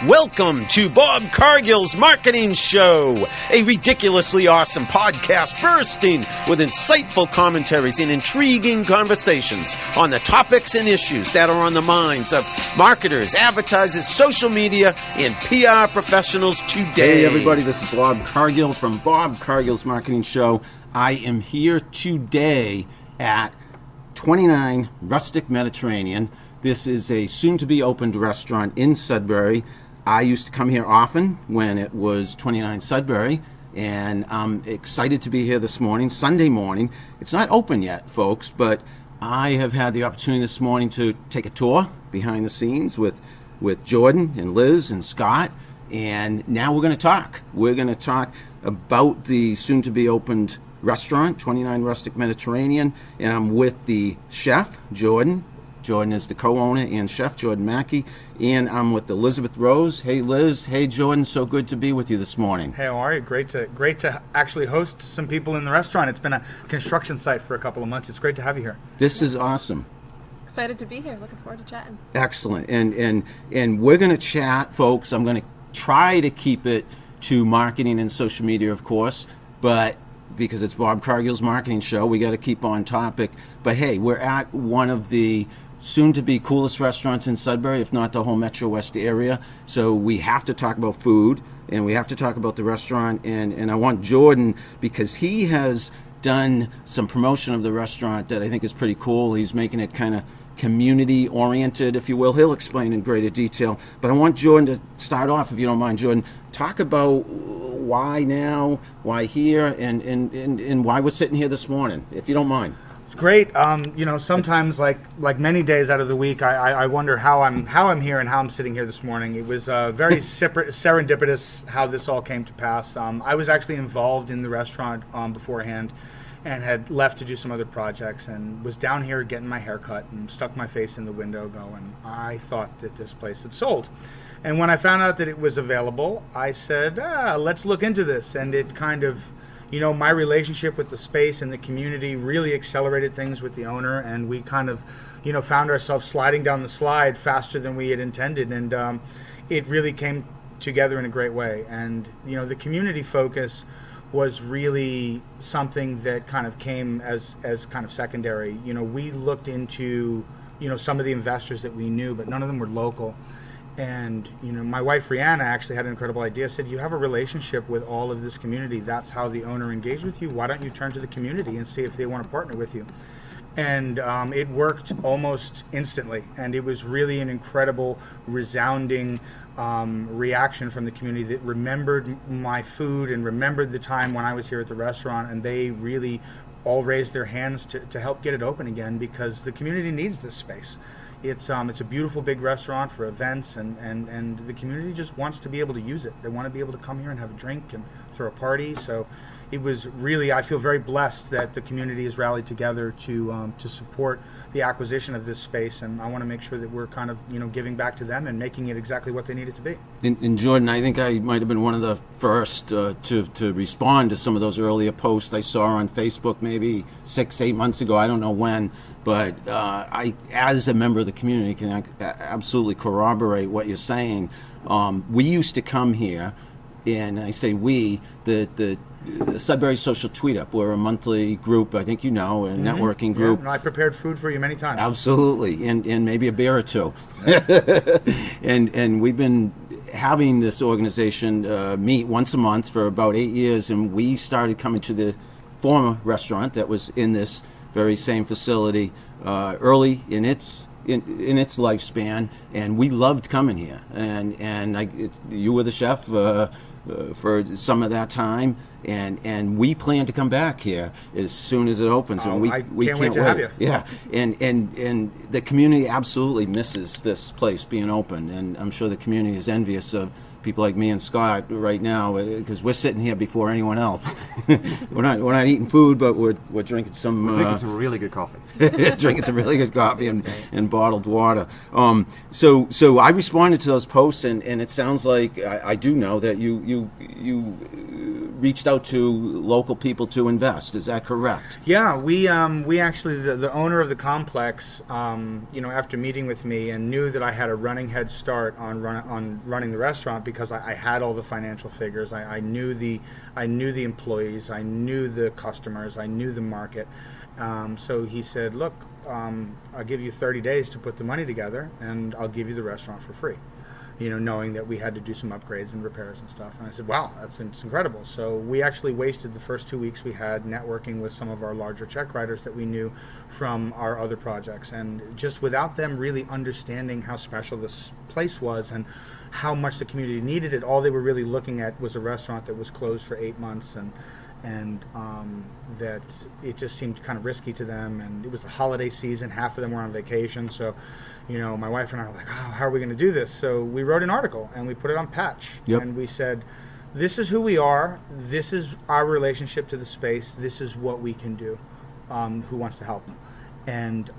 Welcome to Bob Cargill's Marketing Show, a ridiculously awesome podcast bursting with insightful commentaries and intriguing conversations on the topics and issues that are on the minds of marketers, advertisers, social media, and PR professionals today. Hey everybody, this is Bob Cargill from Bob Cargill's Marketing Show. I am here today at 29 Rustic Mediterranean. This is a soon-to-be opened restaurant in Sudbury. I used to come here often when it was 29 Sudbury, and I'm excited to be here this morning, Sunday morning. It's not open yet, folks, but I have had the opportunity this morning to take a tour behind the scenes with Jordan and Liz and Scott, and now we're going to talk. We're going to talk about the soon-to-be opened restaurant, 29 Rustic Mediterranean, and I'm with the chef, Jordan. Jordan is the co-owner and chef, Jordan Mackey, and I'm with Elizabeth Rose. Hey Liz, hey Jordan, so good to be with you this morning. Hey, how are you? Great to actually host some people in the restaurant. It's been a construction site for a couple of months. It's great to have you here. This is awesome. Excited to be here. Looking forward to chatting. Excellent, and we're going to chat, folks. I'm going to try to keep it to marketing and social media, of course, but because it's Bob Cargill's Marketing Show, we got to keep on topic. But hey, we're at one of the soon-to-be coolest restaurants in Sudbury, if not the whole Metro West area. So we have to talk about food, and we have to talk about the restaurant. And I want Jordan, because he has done some promotion of the restaurant that I think is pretty cool. He's making it kind of community-oriented, if you will. He'll explain in greater detail. But I want Jordan to start off, if you don't mind, Jordan. Talk about why now, why here, and why we're sitting here this morning, if you don't mind. Great. Sometimes like many days out of the week, I wonder how I'm here and how I'm sitting here this morning. It was very serendipitous how this all came to pass. I was actually involved in the restaurant beforehand, and had left to do some other projects, and was down here getting my hair cut and stuck my face in the window going, I thought that this place had sold. And when I found out that it was available, I said, let's look into this. And it kind of, my relationship with the space and the community really accelerated things with the owner, and we kind of, found ourselves sliding down the slide faster than we had intended, and it really came together in a great way. And, the community focus was really something that kind of came as kind of secondary. We looked into, some of the investors that we knew, but none of them were local. And, my wife, Rihanna, actually had an incredible idea. Said, you have a relationship with all of this community. That's how the owner engaged with you. Why don't you turn to the community and see if they want to partner with you? And it worked almost instantly. And it was really an incredible, resounding reaction from the community that remembered my food and remembered the time when I was here at the restaurant. And they really all raised their hands to help get it open again, because the community needs this space. It's a beautiful big restaurant for events, and the community just wants to be able to use it. They want to be able to come here and have a drink and throw a party. So it was really, I feel very blessed that the community has rallied together to support the acquisition of this space, and I want to make sure that we're kind of giving back to them and making it exactly what they need it to be. And Jordan, I think I might have been one of the first to respond to some of those earlier posts I saw on Facebook maybe 6-8 months ago. I don't know when, but I, as a member of the community, can absolutely corroborate what you're saying. We used to come here, and I say we, the Sudbury Social Tweet Up. We're a monthly group, I think a networking group. Yeah, and I prepared food for you many times. Absolutely, and maybe a beer or two. and we've been having this organization meet once a month for about 8 years, and we started coming to the former restaurant that was in this very same facility early in its lifespan, and we loved coming here. And you were the chef for some of that time, and we plan to come back here as soon as it opens. And we can't wait to have you. Yeah, and the community absolutely misses this place being open, and I'm sure the community is envious of people like me and Scott right now, because we're sitting here before anyone else. we're not eating food, but we're drinking some. We're drinking some really good coffee. Drinking some really good coffee and bottled water. So I responded to those posts, and it sounds like I do know that you reached out to local people to invest. Is that correct? Yeah, we actually, the owner of the complex, after meeting with me and knew that I had a running head start on running the restaurant because I had all the financial figures. I knew the employees, I knew the customers, I knew the market. So he said, look, I'll give you 30 days to put the money together, and I'll give you the restaurant for free. Knowing that we had to do some upgrades and repairs and stuff. And I said, wow, it's incredible. So we actually wasted the first 2 weeks we had networking with some of our larger check writers that we knew from our other projects. And just without them really understanding how special this place was and how much the community needed it, all they were really looking at was a restaurant that was closed for 8 months and that it just seemed kind of risky to them. And it was the holiday season. Half of them were on vacation. So my wife and I were like, oh, how are we going to do this? So we wrote an article and we put it on Patch. Yep. And we said, this is who we are. This is our relationship to the space. This is what we can do. Who wants to help? And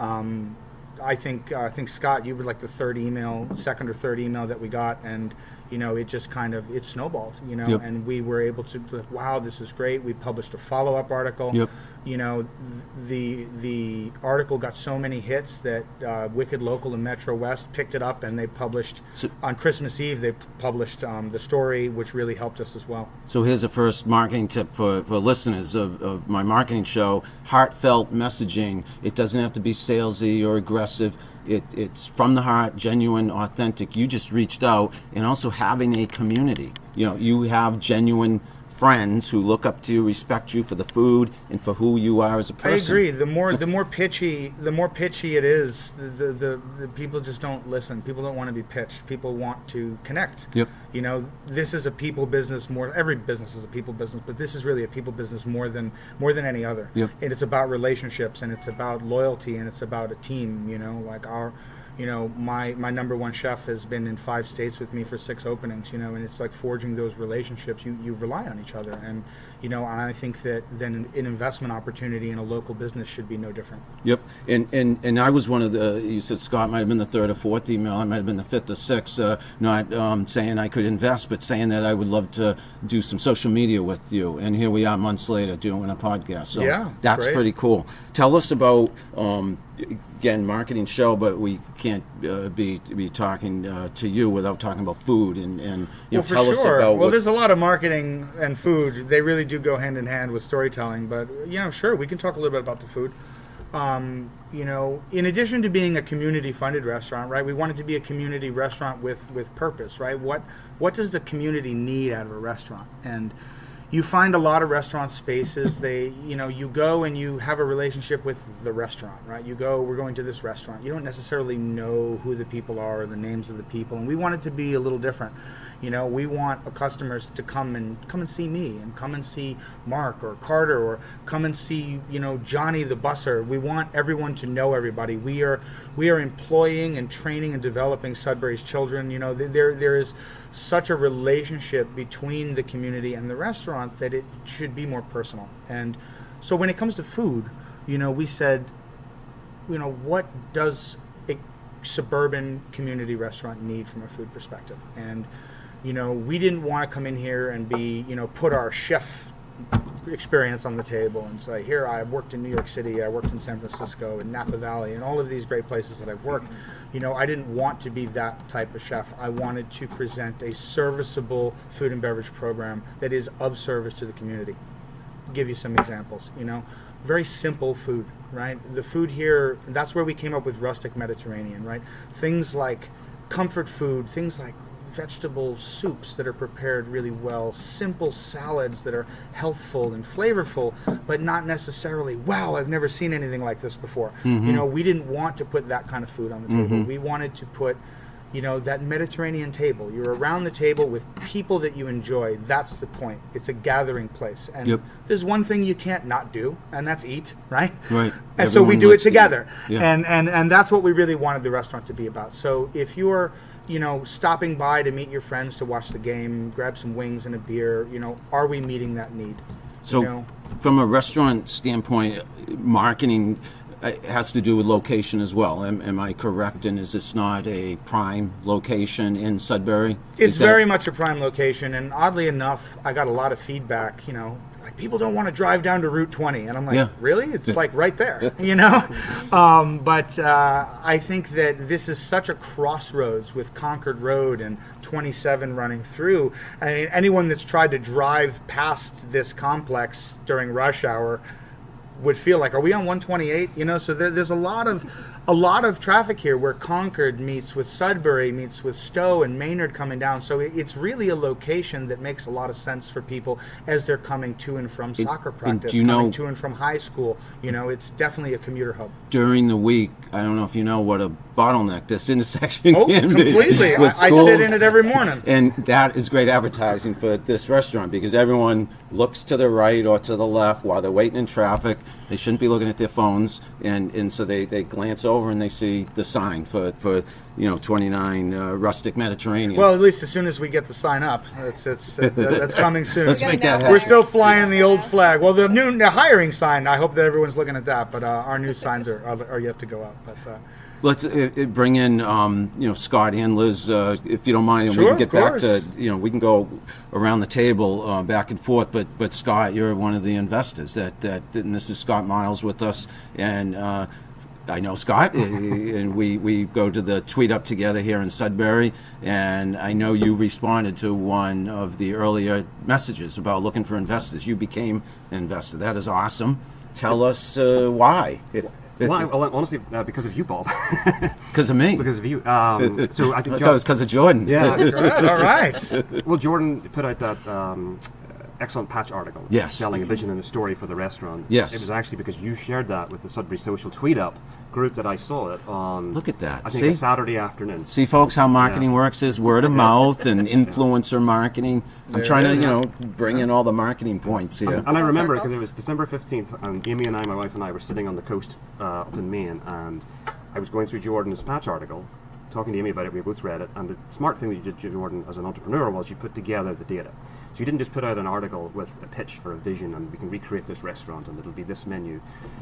I think Scott, you were like the second or third email that we got. And, it just it snowballed, Yep. and we were able to, wow, this is great. We published a follow-up article. Yep. The article got so many hits that Wicked Local and Metro West picked it up, and they published, on Christmas Eve, they published the story, which really helped us as well. So here's a first marketing tip for listeners of my marketing show. Heartfelt messaging. It doesn't have to be salesy or aggressive. It's from the heart, genuine, authentic. You just reached out, and also having a community. You have genuine friends who look up to you, respect you for the food and for who you are as a person. I agree. The more pitchy it is, the people just don't listen. People don't want to be pitched. People want to connect. Yep. This is a people business more. Every business is a people business, but this is really a people business more than any other. Yep. And it's about relationships, and it's about loyalty, and it's about a team. My number one chef has been in 5 states with me for 6 openings, and it's like forging those relationships. You rely on each other, and I think that then an investment opportunity in a local business should be no different. Yep. And I was one of you said Scott might have been the 3rd or 4th email, I might have been the 5th or 6th, not saying I could invest, but saying that I would love to do some social media with you. And here we are months later doing a podcast. So yeah, that's great. Pretty cool. Tell us about, again, marketing show, but we can't be talking to you without talking about food and tell us about. Well, there's a lot of marketing and food. They really do go hand in hand with storytelling. But sure, we can talk a little bit about the food. In addition to being a community-funded restaurant, right? We want it to be a community restaurant with purpose, right? What does the community need out of a restaurant? And you find a lot of restaurant spaces, you go and you have a relationship with the restaurant, right? We're going to this restaurant. You don't necessarily know who the people are or the names of the people, and we want it to be a little different. We want our customers to come and see me, and come and see Mark or Carter, or come and see, Johnny the busser. We want everyone to know everybody. We are employing and training and developing Sudbury's children. There is such a relationship between the community and the restaurant that it should be more personal. And so when it comes to food, we said, what does a suburban community restaurant need from a food perspective? And we didn't want to come in here and be, put our chef experience on the table and say, here, I worked in New York City, I worked in San Francisco, in Napa Valley, and all of these great places that I've worked. I didn't want to be that type of chef. I wanted to present a serviceable food and beverage program that is of service to the community. I'll give you some examples, very simple food, right? The food here, that's where we came up with rustic Mediterranean, right? Things like comfort food, things like vegetable soups that are prepared really well, simple salads that are healthful and flavorful, but not necessarily, wow, I've never seen anything like this before. Mm-hmm. We didn't want to put that kind of food on the table. Mm-hmm. We wanted to put, that Mediterranean table. You're around the table with people that you enjoy. That's the point. It's a gathering place. And Yep. there's one thing you can't not do, and that's eat, right? Right. And so we do it together. Yeah. And that's what we really wanted the restaurant to be about. So if you're stopping by to meet your friends to watch the game, grab some wings and a beer, are we meeting that need? So from a restaurant standpoint, marketing, it has to do with location as well. Am I correct? And is this not a prime location in Sudbury? It's very much a prime location, and oddly enough, I got a lot of feedback, like people don't want to drive down to Route 20, and I'm like, really? It's like right there, But I think that this is such a crossroads with Concord Road and 27 running through. I mean, anyone that's tried to drive past this complex during rush hour would feel like, are we on 128? So there's a lot of traffic here where Concord meets with Sudbury, meets with Stowe and Maynard coming down. So it's really a location that makes a lot of sense for people as they're coming to and from soccer practice, coming to and from high school. It's definitely a commuter hub. During the week, I don't know if you know what a bottleneck this intersection can be. Completely. I sit in it every morning. And that is great advertising for this restaurant because everyone looks to the right or to the left while they're waiting in traffic. They shouldn't be looking at their phones, and so they glance over and they see the sign for 29 Rustic Mediterranean. Well, at least as soon as we get the sign up, that's coming soon. Let's make that happen. We're still flying the old flag. Well, the hiring sign, I hope that everyone's looking at that, but our new signs are yet to go up. But let's bring in Scott and Liz, if you don't mind, and sure, we can get back course. to we can go around the table back and forth. But Scott, you're one of the investors and this is Scott Myles with us, and I know Scott, and we go to the tweet up together here in Sudbury, and I know you responded to one of the earlier messages about looking for investors. You became an investor. That is awesome. Tell us why. Well, honestly, because of you, Bob. Because of me. Because of you. So I thought it was because of Jordan. Yeah. All right. Well, Jordan put out that excellent patch article. Yes. Telling a vision and a story for the restaurant. Yes. It was actually because you shared that with the Sudbury Social Tweet Up group that I saw it on. Look at that. I think a Saturday afternoon. See, folks, how marketing works is word of mouth and influencer marketing. I'm trying to, bring in all the marketing points here. And I remember because it was December 15th, and Amy and I, my wife and I, were sitting on the coast up in Maine, and I was going through Jordan's patch article, talking to Amy about it. We both read it, and the smart thing that you did, Jordan, as an entrepreneur, was you put together the data. So you didn't just put out an article with a pitch for a vision and we can recreate this restaurant and it'll be this menu.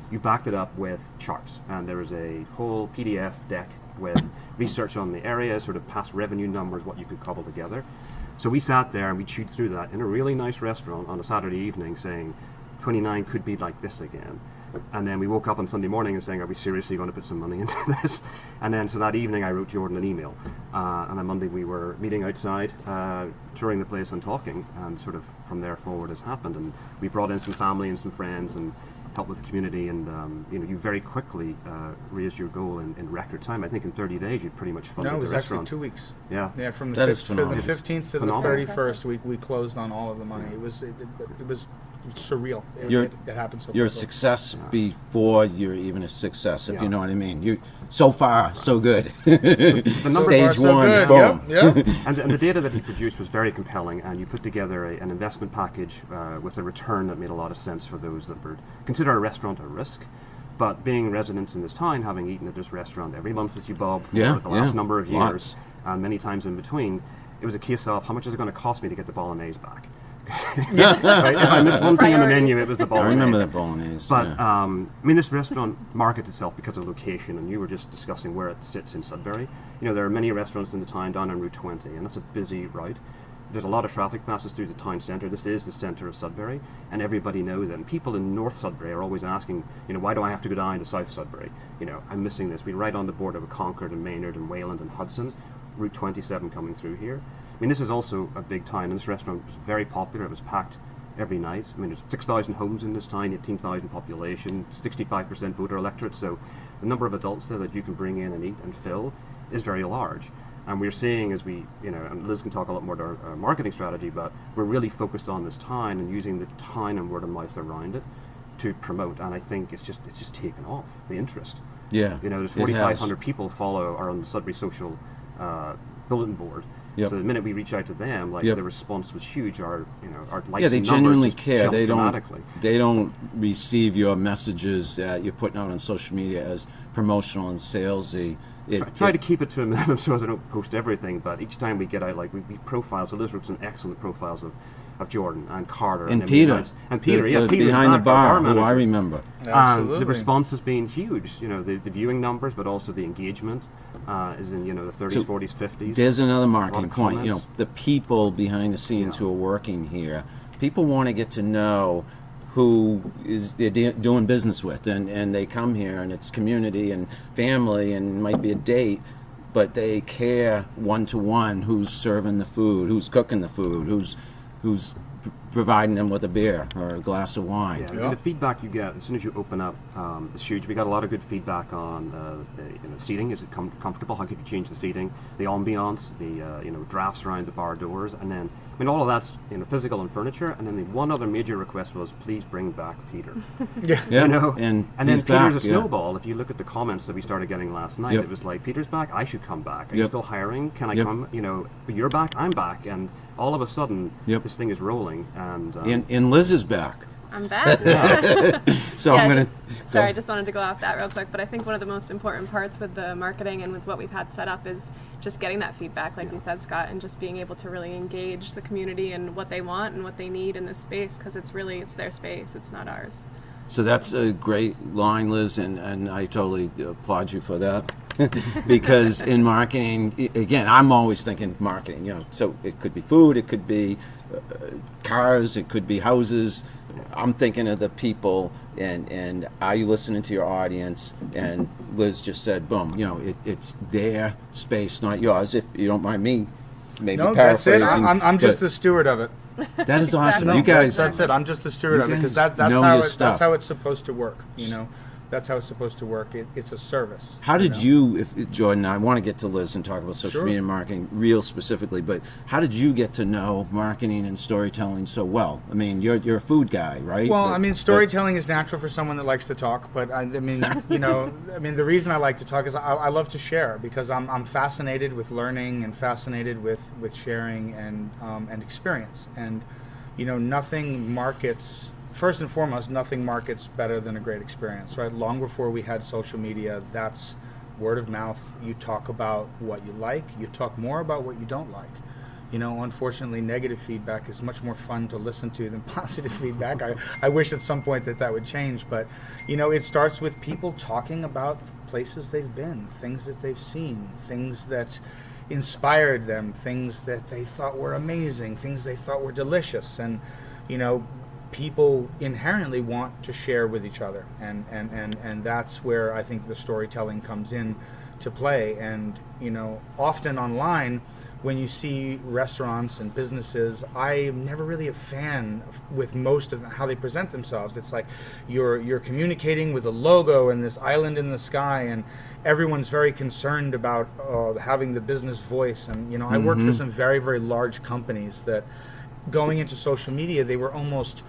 You backed it up with charts, and there was a whole PDF deck with research on the area, sort of past revenue numbers, what you could cobble together. So we sat there and we chewed through that in a really nice restaurant on a Saturday evening saying 29 could be like this again. And then we woke up on Sunday morning and saying, are we seriously going to put some money into this? And then so that evening I wrote Jordan an email. And on Monday we were meeting outside, touring the place and talking, and sort of from there forward has happened. And we brought in some family and some friends and helped with the community. And you very quickly raised your goal in record time. I think in 30 days you pretty much funded the restaurant. No, it was actually 2 weeks. Yeah. Yeah, from That the is phenomenal. 15th to the 31st, we closed on all of the money. It was surreal. It happened so quickly. You're a success before you're even a success, if you know what I mean. You so far so good. Stage one, good. boom. Yep. And the data that he produced was very compelling, and you put together an investment package with a return that made a lot of sense for those that would consider a restaurant a risk. But being residents in this town, having eaten at this restaurant every month with you, Bob, for the last number of years, Lots. and many times in between, it was a case of how much is it going to cost me to get the bolognese back? Right? If I missed one thing on the menu, it was the I bolognese. remember that bolognese. But yeah. This restaurant markets itself because of location, and you were just discussing where it sits in Sudbury. There are many restaurants in the town down on Route 20, and that's a busy route. There's a lot of traffic passes through the town centre. This is the centre of Sudbury, and everybody knows it. And people in North Sudbury are always asking, why do I have to go down to South Sudbury? I'm missing this. We're right on the border with Concord and Maynard and Wayland and Hudson, Route 27 coming through here. This is also a big town, and this restaurant was very popular. It was packed every night. There's 6,000 homes in this town, 18,000 population, 65% voter electorate, so the number of adults there that you can bring in and eat and fill is very large. And we're seeing as we, and Liz can talk a lot more about our marketing strategy, but we're really focused on this town and using the town and word of mouth around it to promote, and I think it's just taken off, the interest. Yeah, there's 4,500 people are on the Sudbury Social bulletin board. Yep. So the minute we reach out to them, the response was huge. Our likes they and genuinely numbers care. jumped They don't receive your messages that you're putting out on social media as promotional and salesy. Try to keep it to a minimum so I don't post everything. But each time we get out, we profile. So Liz wrote some excellent profiles of of Jordan and Carter And Emmy Peter. Nights. And Peter, The- yeah, the Peter's behind the back, our bar, who I manager. remember. Absolutely. The response has been huge. You know, the viewing numbers, but also the engagement is in, you know, the 30s, So 40s, 50s. There's another A lot marketing of point. You know, comments. the people behind the scenes Yeah. who are working here, people want to get to know who is they're doing business with, and they come here, and it's community and family, and it might be a date, but they care one-to-one who's serving the food, who's cooking the food, who's providing them with a beer or a glass of wine. Yeah, and the feedback you get as soon as you open up is huge. We got a lot of good feedback on the seating. Is it comfortable? How could you change the seating? The ambiance, the drafts around the bar doors, and then all of that's physical and furniture. And then the one other major request was, please bring back Peter. Yeah. Yeah, And then he's Peter's back, a yeah. snowball. If you look at the comments that we started getting last night, Yep. it was like, Peter's back, I should come back. Are you Yep. still hiring? Can I Yep. come? You're back, I'm back, and all of a sudden, Yep. this thing is rolling. And And Liz is back. I'm back. So Yeah, I'm gonna. I just wanted to go off that real quick, but I think one of the most important parts with the marketing and with what we've had set up is just getting that feedback, like you said, Scott, and just being able to really engage the community and what they want and what they need in this space, because it's their space, it's not ours. So that's a great line, Liz, and I totally applaud you for that. Because in marketing, again, I'm always thinking marketing, so it could be food, it could be cars, it could be houses. I'm thinking of the people, and are you listening to your audience? And Liz just said, boom, it's their space, not yours, if you don't mind me maybe No, that's it. paraphrasing. I'm just but the steward of it. that is awesome. Exactly. You guys, That's it. I'm just the steward you of it, because guys that's know how your that's stuff. how it's supposed to work. That's how it's supposed to work. It's a service. How did know? you, Jordan, I want to get to Liz and talk about social Sure. media marketing real specifically, but how did you get to know marketing and storytelling so well? I mean, you're a food guy, right? Well, But- storytelling is natural for someone that likes to talk. But the reason I like to talk is I love to share, because I'm fascinated with learning and fascinated with sharing and experience. And nothing markets. First and foremost, nothing markets better than a great experience, right? Long before we had social media, that's word of mouth. You talk about what you like. You talk more about what you don't like. Unfortunately, negative feedback is much more fun to listen to than positive feedback. I wish at some point that would change. But, it starts with people talking about places they've been, things that they've seen, things that inspired them, things that they thought were amazing, things they thought were delicious. And, people inherently want to share with each other, and that's where I think the storytelling comes in to play. And often online, when you see restaurants and businesses, I'm never really a fan with most of how they present themselves. It's like you're communicating with a logo and this island in the sky, and everyone's very concerned about having the business voice. And I worked for some very, very large companies that, going into social media, they were almost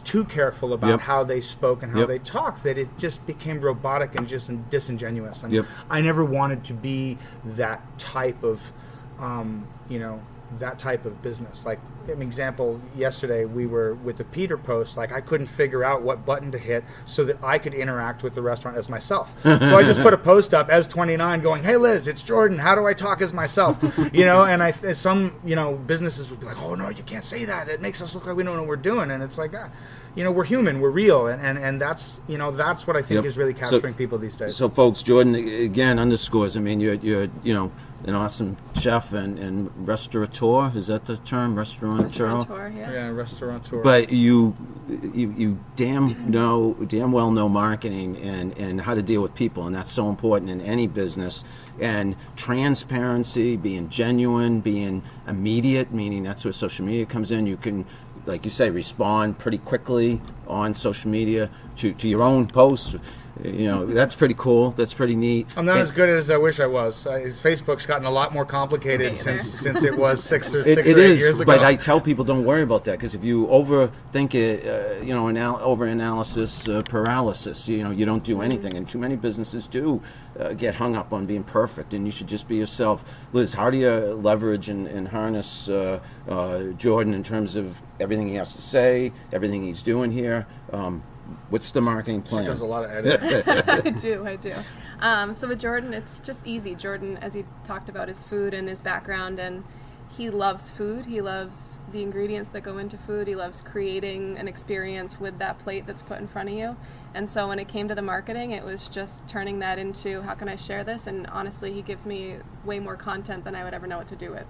too careful about Yep. how they spoke and how Yep. they talked, that it just became robotic and just disingenuous. And Yep. I never wanted to be that type of business. Like an example, yesterday we were with the Peter post, like I couldn't figure out what button to hit so that I could interact with the restaurant as myself. So I just put a post up as 29 going, "Hey Liz, it's Jordan, how do I talk as myself?" And some businesses would be like, "Oh no, you can't say that. It makes us look like we don't know what we're doing." And it's like, we're human, we're real, and that's what I think Yep. is really So- capturing people these days. So, folks, Jordan again underscores. I mean, you're an awesome chef and restaurateur. Is that the term, restaurateur? Restaurateur, yeah. Yeah, restaurateur. But you damn well know marketing and how to deal with people, and that's so important in any business. And transparency, being genuine, being immediate, meaning that's where social media comes in. You can, like you say, respond pretty quickly on social media to your own posts. That's pretty cool. That's pretty neat. I'm not as good as I wish I was. Facebook's gotten a lot complicated Me either. since it was six or It 8 is, years ago. but I tell people don't worry about that, because if you overthink it, over-analysis, paralysis, you don't do anything. And too many businesses do get hung up on being perfect, and you should just be yourself. Liz, how do you leverage and harness Jordan in terms of everything he has to say, everything he's doing here? What's the marketing plan? She does a lot of editing. I do. So with Jordan, it's just easy. Jordan, as he talked about his food and his background, and he loves food. He loves the ingredients that go into food. He loves creating an experience with that plate that's put in front of you. And so when it came to the marketing, it was just turning that into, how can I share this? And honestly, he gives me way more content than I would ever know what to do with.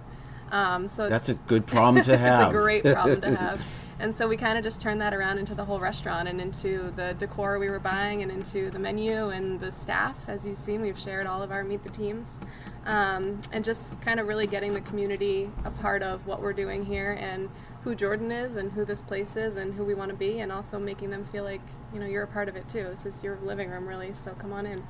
So that's a good problem to have. It's a great problem to have. And so we kind of just turned that around into the whole restaurant and into the decor we were buying and into the menu and the staff. As you've seen, we've shared all of our Meet the Teams. And just kind of really getting the community a part of what we're doing here and who Jordan is and who this place is and who we want to be, and also making them feel like, you're a part of it too. This is your living room, really, so come on in.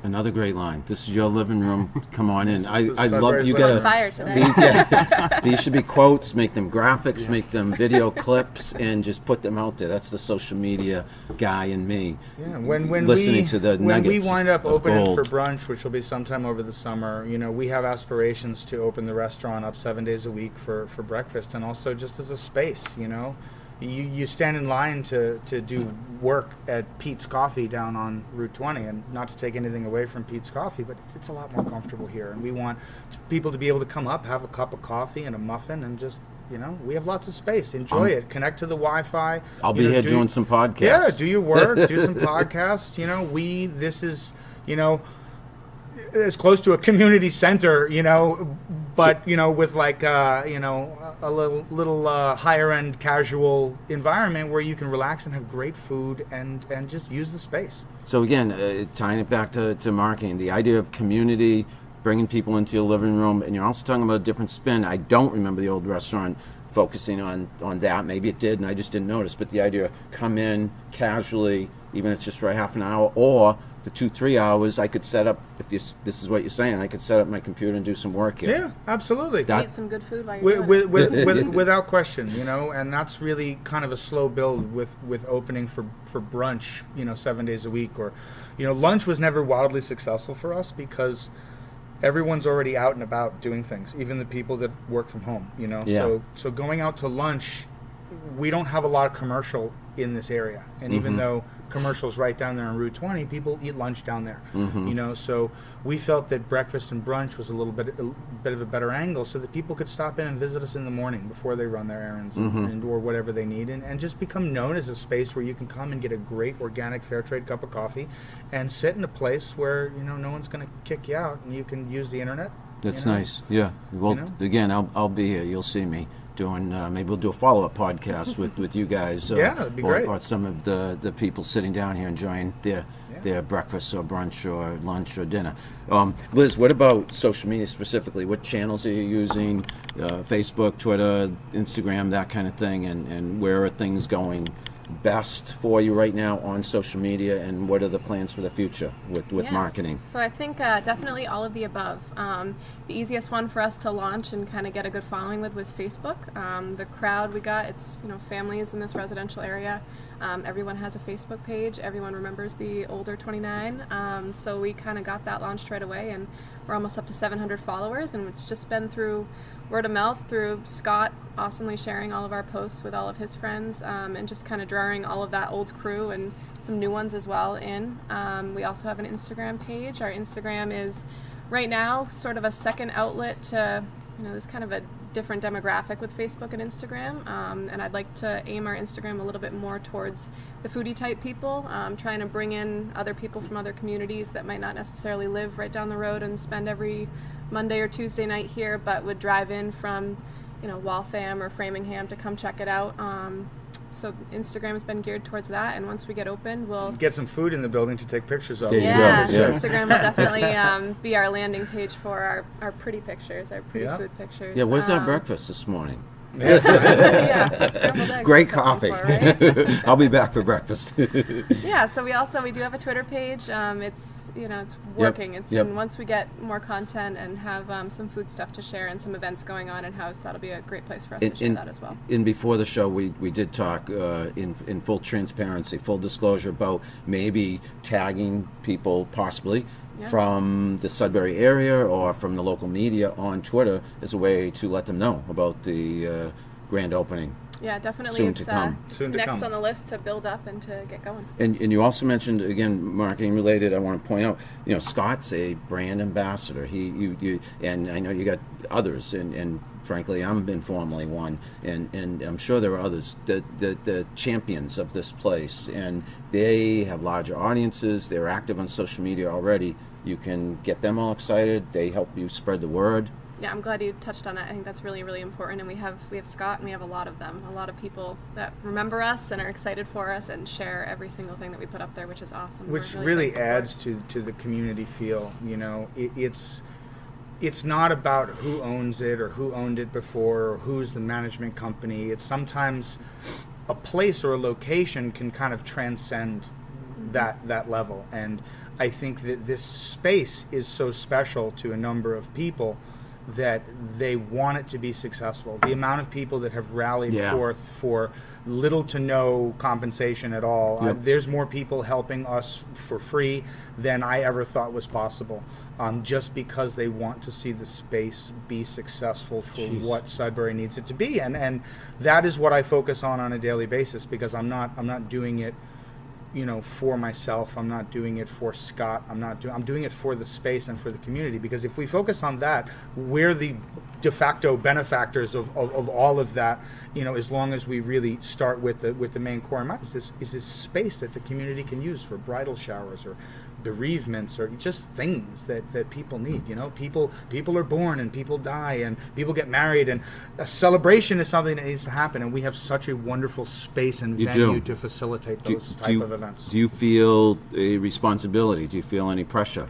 Another great line. This is your living room. Come on in. I love Sudbury's you. living Got on fire today. these should be quotes. Make them graphics. Make them video clips, and just put them out there. That's the social media guy in me. Yeah, when listening we, to the when nuggets we wind up of opening gold. for brunch, which will be sometime over the summer, we have aspirations to open the restaurant up 7 days a week for breakfast, and also just as a space. You stand in line to do work at Pete's Coffee down on Route 20, and not to take anything away from Pete's Coffee, but it's a lot more comfortable here, and we want people to be able to come up, have a cup of coffee and a muffin, and just, we have lots of space. Enjoy it. Connect to the Wi-Fi. I'll be here doing some podcasts. Yeah, do your work, do some podcasts. This is, as close to a community center, but with like a little higher end casual environment where you can relax and have great food and just use the space. So again, tying it back to marketing, the idea of community, bringing people into your living room, and you're also talking about a different spin. I don't remember the old restaurant focusing on that. Maybe it did and I just didn't notice, but the idea of come in casually, even if it's just for a half an hour, or for 2-3 hours, I could set up, this is what you're saying, I could set up my computer and do some work here. Yeah, absolutely. Eat some good food while you're doing it. Without question, and that's really kind of a slow build with opening for brunch, 7 days a week. Or, lunch was never wildly successful for us because everyone's already out and about doing things, even the people that work from home, Yeah. So going out to lunch, we don't have a lot of commercial in this area. And even though commercial's right down there on Route 20, people eat lunch down there. So we felt that breakfast and brunch was a bit of a better angle so that people could stop in and visit us in the morning before they run their errands and or whatever they need, and just become known as a space where you can come and get a great organic fair trade cup of coffee and sit in a place where no one's going to kick you out, and you can use the internet. That's nice. Yeah. Well, again, I'll be here. You'll see me doing. Maybe we'll do a follow-up podcast with you guys. Yeah, that'd be great. Or some of the people sitting down here enjoying their breakfast or brunch or lunch or dinner. Liz, what about social media specifically? What channels are you using? Facebook, Twitter, Instagram, that kind of thing, and where are things going best for you right now on social media, and what are the plans for the future with marketing? So I think definitely all of the above. The easiest one for us to launch and kind of get a good following with was Facebook. The crowd we got, it's families in this residential area. Everyone has a Facebook page. Everyone remembers the older 29. So we kind of got that launched right away, and we're almost up to 700 followers, and it's just been through word of mouth, through Scott awesomely sharing all of our posts with all of his friends, and just kind of drawing all of that old crew and some new ones as well in. We also have an Instagram page. Our Instagram is right now sort of a second outlet to, there's kind of a different demographic with Facebook and Instagram, and I'd like to aim our Instagram a little bit more towards the foodie type people, trying to bring in other people from other communities that might not necessarily live right down the road and spend every Monday or Tuesday night here, but would drive in from Waltham or Framingham to come check it out. So Instagram has been geared towards that, and once we get open, we'll Get some food in the building to take pictures of. There you yeah, go. Yeah. Instagram will definitely be our landing page for our pretty pictures, our pretty Yeah. food pictures. Yeah, what's our breakfast this morning? Yeah, scrambled eggs. Great that's what I'm coffee. for, right? I'll be back for breakfast. Yeah, so we do have a Twitter page. It's working. And once we get more content and have some food stuff to share and some events going on in house, that'll be a great place for us to share that as well. And before the show, we did talk in full transparency, full disclosure about maybe tagging people possibly from the Sudbury area or from the local media on Twitter as a way to let them know about the grand opening. Yeah, definitely. Soon It's to come. Soon to next come. on the list to build up and to get going. And you also mentioned, again, marketing related, I want to point out, Scott's a brand ambassador. And I know you got others, and frankly, I'm informally one, and I'm sure there are others, the champions of this place, and they have larger audiences. They're active on social media already. You can get them all excited. They help you spread the word. Yeah, I'm glad you touched on that. I think that's really, really important. And we have Scott, and we have a lot of them, a lot of people that remember us and are excited for us and share every single thing that we put up there, which is awesome. Which We're really thankful for adds to the community feel. You know, it's not about who owns it or who owned it before or who's the management company. It's sometimes a place or a location can kind of transcend that level. And I think that this space is so special to a number of people that they want it to be successful. The amount of people that have rallied forth for little to no compensation at all. Yep. There's more people helping us for free than I ever thought was possible, just because they want to see the space be successful for what Sudbury needs it to be. And that is what I focus on a daily basis, because I'm not doing it, you know, for myself. I'm not doing it for Scott. I'm doing it for the space and for the community, because if we focus on that, we're the de facto benefactors of all of that, you know, as long as we really start with the main core in mind. Is this space that the community can use for bridal showers or bereavements or just things that people need. You know, people are born and people die and people get married, and a celebration is something that needs to happen, and we have such a wonderful space and venue to facilitate those type of events. Do you feel a responsibility? Do you feel any pressure?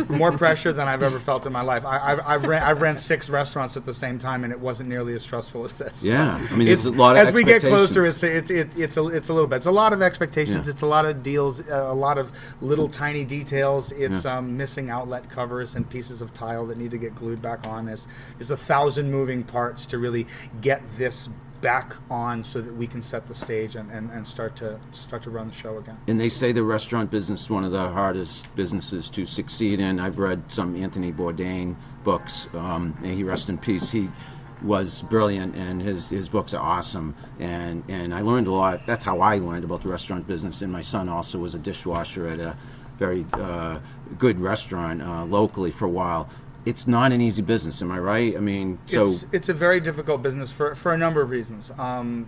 More pressure than I've ever felt in my life. I've ran 6 restaurants at the same time, and it wasn't nearly as stressful as this. Yeah, I mean, there's a lot of as we get closer, expectations. it's a little bit. It's a lot of expectations. Yeah. It's a lot of deals, a lot of little tiny details. It's missing outlet covers and pieces of tile that need to get glued back on. There's 1,000 moving parts to really get this back on so that we can set the stage and start to run the show again. And they say the restaurant business is one of the hardest businesses to succeed in. I've read some Anthony Bourdain books. May he rest in peace. He was brilliant, and his books are awesome. And I learned a lot. That's how I learned about the restaurant business. And my son also was a dishwasher at a very good restaurant locally for a while. It's not an easy business, am I right? I mean, so it's a very difficult business for a number of reasons. I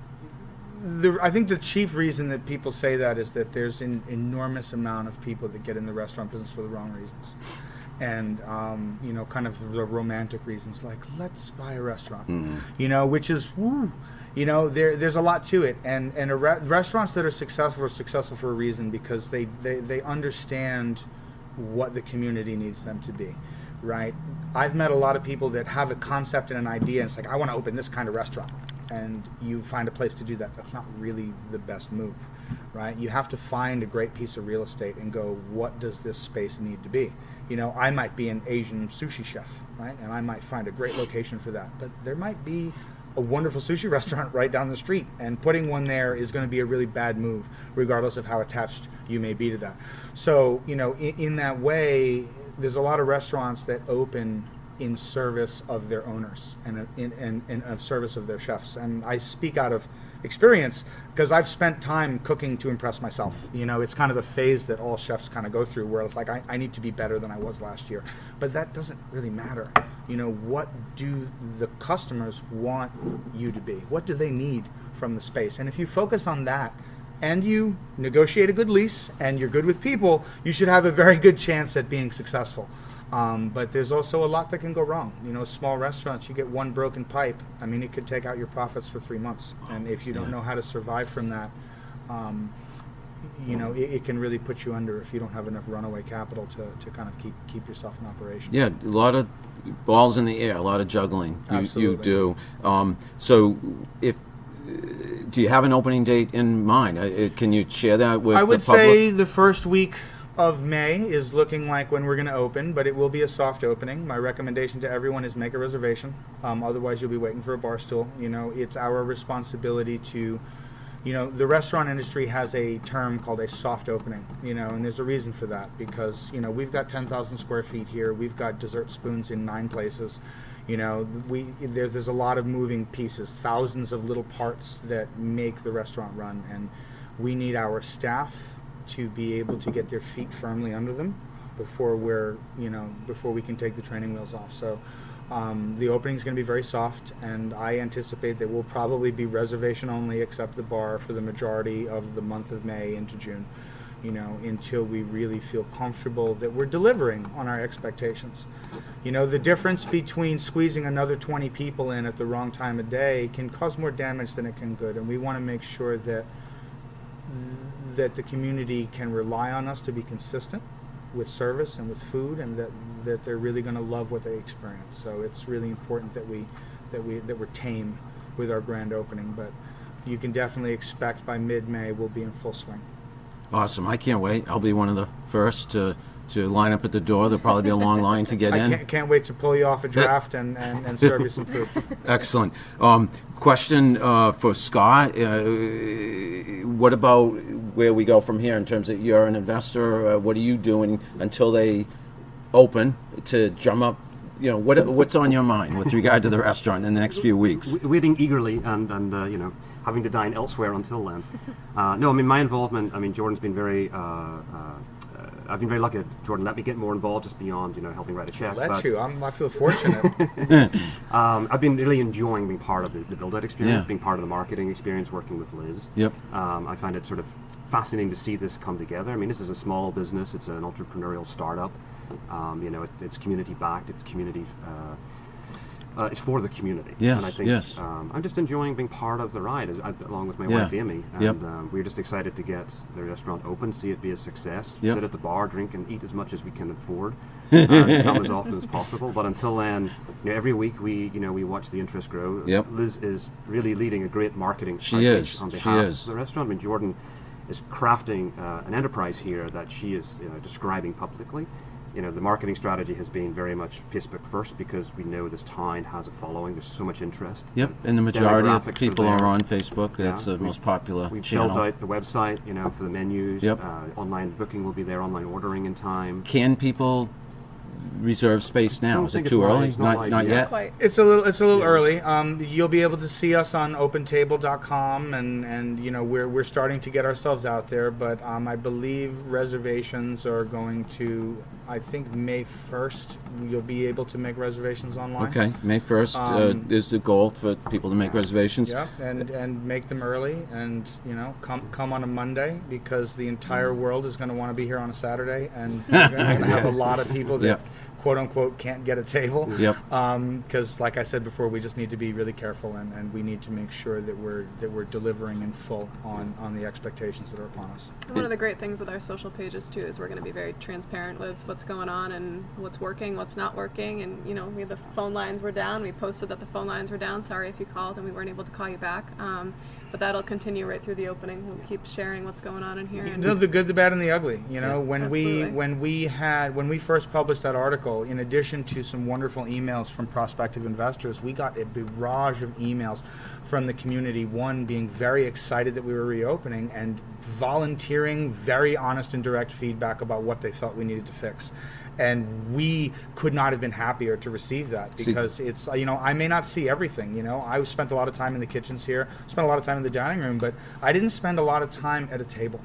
think the chief reason that people say that is that there's an enormous amount of people that get in the restaurant business for the wrong reasons, and you know, kind of the romantic reasons, like let's buy a restaurant, you know, which is you know, there's a lot to it, and restaurants that are successful for a reason, because they understand what the community needs them to be. Right. I've met a lot of people that have a concept and an idea, and it's like, I want to open this kind of restaurant, and you find a place to do that. That's not really the best move, right? You have to find a great piece of real estate and go, what does this space need to be? You know, I might be an Asian sushi chef, right? And I might find a great location for that, but there might be a wonderful sushi restaurant right down the street, and putting one there is going to be a really bad move, regardless of how attached you may be to that. So, you know, in that way, there's a lot of restaurants that open in service of their owners and in of service of their chefs. And I speak out of experience, because I've spent time cooking to impress myself. You know, it's kind of a phase that all chefs kind of go through, where it's like, I need to be better than I was last year. But that doesn't really matter. You know, what do the customers want you to be? What do they need from the space? And if you focus on that, and you negotiate a good lease, and you're good with people, you should have a very good chance at being successful. But there's also a lot that can go wrong. You know, small restaurants, you get one broken pipe, I mean, it could take out your profits for 3 months. And if you don't know how to survive from that, you know, it can really put you under if you don't have enough runaway capital to kind of keep yourself in operation. Yeah, a lot of balls in the air, a lot of juggling. You do. So do you have an opening date in mind? Can you share that with the public? I would say the first week of May is looking like when we're going to open, but it will be a soft opening. My recommendation to everyone is make a reservation. Otherwise, you'll be waiting for a bar stool. You know, it's our responsibility to, you know, the restaurant industry has a term called a soft opening, you know, and there's a reason for that, because, you know, we've got 10,000 square feet here. We've got dessert spoons in 9 places. You know, there's a lot of moving pieces, thousands of little parts that make the restaurant run, and we need our staff to be able to get their feet firmly under them before we can take the training wheels off. So The opening is going to be very soft, and I anticipate that we'll probably be reservation only, except the bar, for the majority of the month of May into June, until we really feel comfortable that we're delivering on our expectations. The difference between squeezing another 20 people in at the wrong time of day can cause more damage than it can good, and we want to make sure that the community can rely on us to be consistent with service and with food, and that they're really going to love what they experience. So it's really important that we're tame with our grand opening, but you can definitely expect by mid-May we'll be in full swing. Awesome. I can't wait. I'll be one of the first to line up at the door. There'll probably be a long line to get in. I can't wait to pull you off a draft and serve you some food. Excellent. Question for Scott. What about where we go from here in terms of you're an investor? What are you doing until they open to drum up? What's on your mind with regard to the restaurant in the next few weeks? Waiting eagerly and having to dine elsewhere until then. No, I mean, my involvement, Jordan's been very, I've been very lucky that Jordan let me get more involved just beyond, helping write a check. I feel fortunate. I've been really enjoying being part of the build-out experience, being part of the marketing experience, working with Liz. Yep. I find it sort of fascinating to see this come together. I mean, this is a small business. It's an entrepreneurial startup. It's community-backed. It's community... it's for the community. Yes, and I think, yes. I'm just enjoying being part of the ride, along with my wife Amy. And we're just excited to get the restaurant open, see it be a success, sit at the bar, drink and eat as much as we can afford, come as often as possible. But until then, every week we watch the interest grow. Yep. Liz is really leading a great marketing outreach on behalf of the restaurant. I mean, Jordan is crafting an enterprise here that she is describing publicly. The marketing strategy has been very much Facebook first, because we know this town has a following. There's so much interest. Yep, and the majority of people are on Facebook. That's the most popular We've channel. built out the website, for the menus. Yep. Online booking will be there, online ordering in time. Can people reserve space now? Is it too early? Not yet? Quite. It's a little early. You'll be able to see us on opentable.com, and we're starting to get ourselves out there, but I believe reservations are going to, I think May 1st you'll be able to make reservations online. Okay, May 1st is the goal for people to make reservations. Yeah, and make them early, and come on a Monday, because the entire world is going to want to be here on a Saturday, and you're going to have a lot of people that quote unquote can't get a table. Yep. Because like I said before, we just need to be really careful, and we need to make sure that we're delivering in full on the expectations that are upon us. And one of the great things with our social pages too is we're going to be very transparent with what's going on and what's working, what's not working, and the phone lines were down. We posted that the phone lines were down. Sorry if you called and we weren't able to call you back. But that'll continue right through the opening. We'll keep sharing what's going on in here. The good, the bad, and the ugly. When absolutely. we first published that article, in addition to some wonderful emails from prospective investors, we got a barrage of emails from the community. One being very excited that we were reopening, and volunteering very honest and direct feedback about what they felt we needed to fix. And we could not have been happier to receive that, because it's, I may not see everything. I spent a lot of time in the kitchens here, spent a lot of time in the dining room, but I didn't spend a lot of time at a table.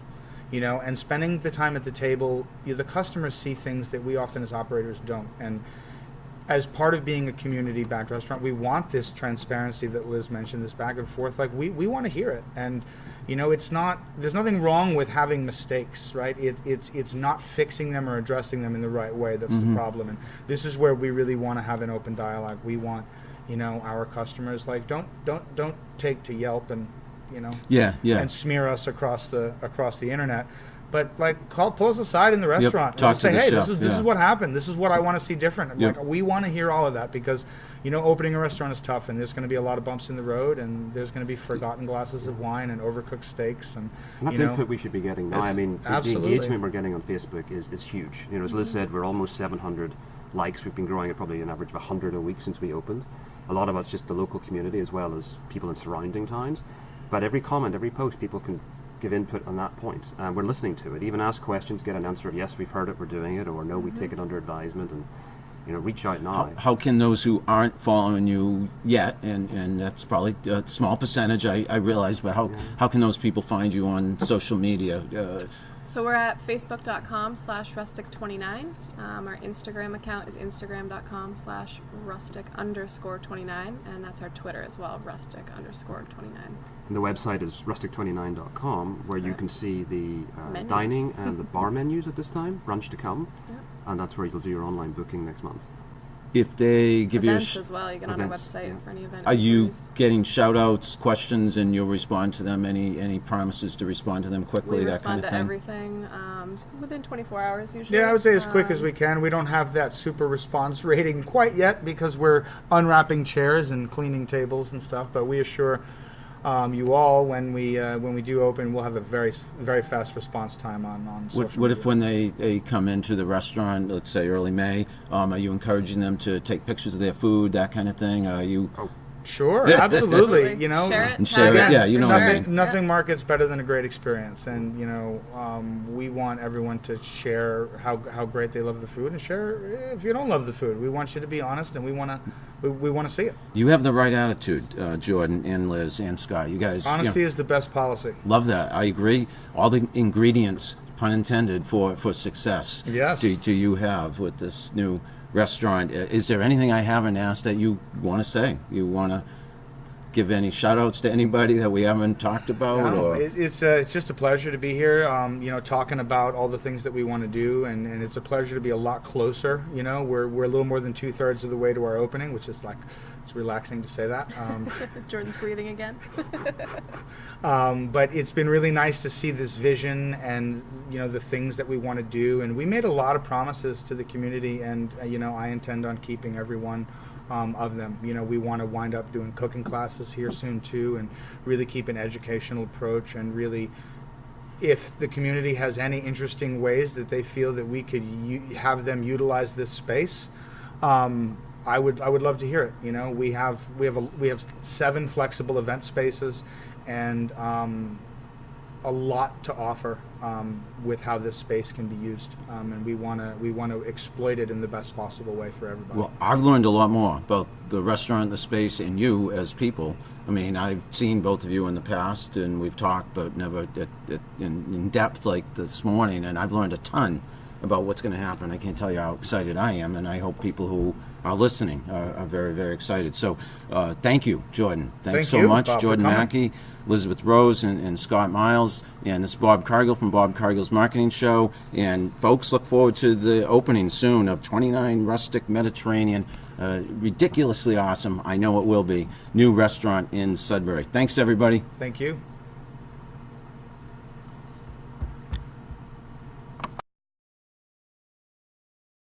And spending the time at the table, the customers see things that we often as operators don't. And as part of being a community-backed restaurant, we want this transparency that Liz mentioned, this back and forth. Like, we want to hear it. And there's nothing wrong with having mistakes, right? It's not fixing them or addressing them in the right way that's the problem. And this is where we really want to have an open dialogue. We want, our customers, like, don't take to Yelp and, and smear us across the internet. But pull us aside in the restaurant and just say, hey, this is what happened. This is what I want to see different. Like, we want to hear all of that, because opening a restaurant is tough, and there's going to be a lot of bumps in the road, and there's going to be forgotten glasses of wine and overcooked steaks, and that's input we should be getting now. I mean, the engagement we're getting on Facebook is huge. As Liz said, we're almost 700 likes. We've been growing at probably an average of 100 a week since we opened. A lot of it's just the local community as well as people in surrounding towns. But every comment, every post, people can give input on that point. We're listening to it. Even ask questions, get an answer of yes, we've heard it, we're doing it, or no, we take it under advisement. And reach out now. How can those who aren't following you yet, and that's probably a small percentage, I realize, but how can those people find you on social media? So we're at facebook.com/rustic29. Our Instagram account is instagram.com/rustic_29, and that's our Twitter as well, rustic_29. And the website is rustic29.com, where you can see the Menu. dining and the bar menus at this time, brunch to come, Yep. and that's where you'll do your online booking next month. If they give Events you as well. You get on our Events, website yeah. for any event. are you inquiries. getting shout outs, questions, and you'll respond to them? Any promises to respond to them quickly, We that respond kind of to thing? everything within 24 hours usually. Yeah, I would say as quick as we can. We don't have that super response rating quite yet because we're unwrapping chairs and cleaning tables and stuff. But we assure you all when we do open, we'll have a very fast response time on social What media. if when they come into the restaurant, let's say early May, are you encouraging them to take pictures of their food, that kind of thing? Are you? Sure, absolutely. You know, Share it, And share tag it, us yeah, you for know what I sure. mean. nothing markets better than a great experience, and we want everyone to share how great they love the food, and share if you don't love the food. We want you to be honest, and we want to see it. You have the right attitude, Jordan and Liz and Scott. You guys, Honesty is the best policy. love that. I agree. All the ingredients, pun intended, for success. Yes. Do you have with this new restaurant? Is there anything I haven't asked that you want to say? You want to give any shout outs to anybody that we haven't talked about? No, Or it's just a pleasure to be here. Talking about all the things that we want to do, and it's a pleasure to be a lot closer. We're a little more than 2/3 of the way to our opening, which is it's relaxing to say that. Jordan's breathing again. But it's been really nice to see this vision and the things that we want to do, and we made a lot of promises to the community, and I intend on keeping every one of them. We want to wind up doing cooking classes here soon too, and really keep an educational approach, and really, if the community has any interesting ways that they feel that we could have them utilize this space, I would love to hear it. We have 7 flexible event spaces, and a lot to offer with how this space can be used, and we want to exploit it in the best possible way for everybody. well, I've learned a lot more about the restaurant, the space, and you as people. I mean, I've seen both of you in the past, and we've talked, but never in depth like this morning. And I've learned a ton about what's going to happen. I can't tell you how excited I am, and I hope people who are listening are very, very excited. So thank you, Jordan. Thanks so you, much, Bob, for Jordan coming. Mackey, Elizabeth Rose, and Scott Myles. And this is Bob Cargill from Bob Cargill's Marketing Show. And folks, look forward to the opening soon of 29 Rustic Mediterranean. Ridiculously awesome, I know it will be, new restaurant in Sudbury. Thanks, everybody. Thank you.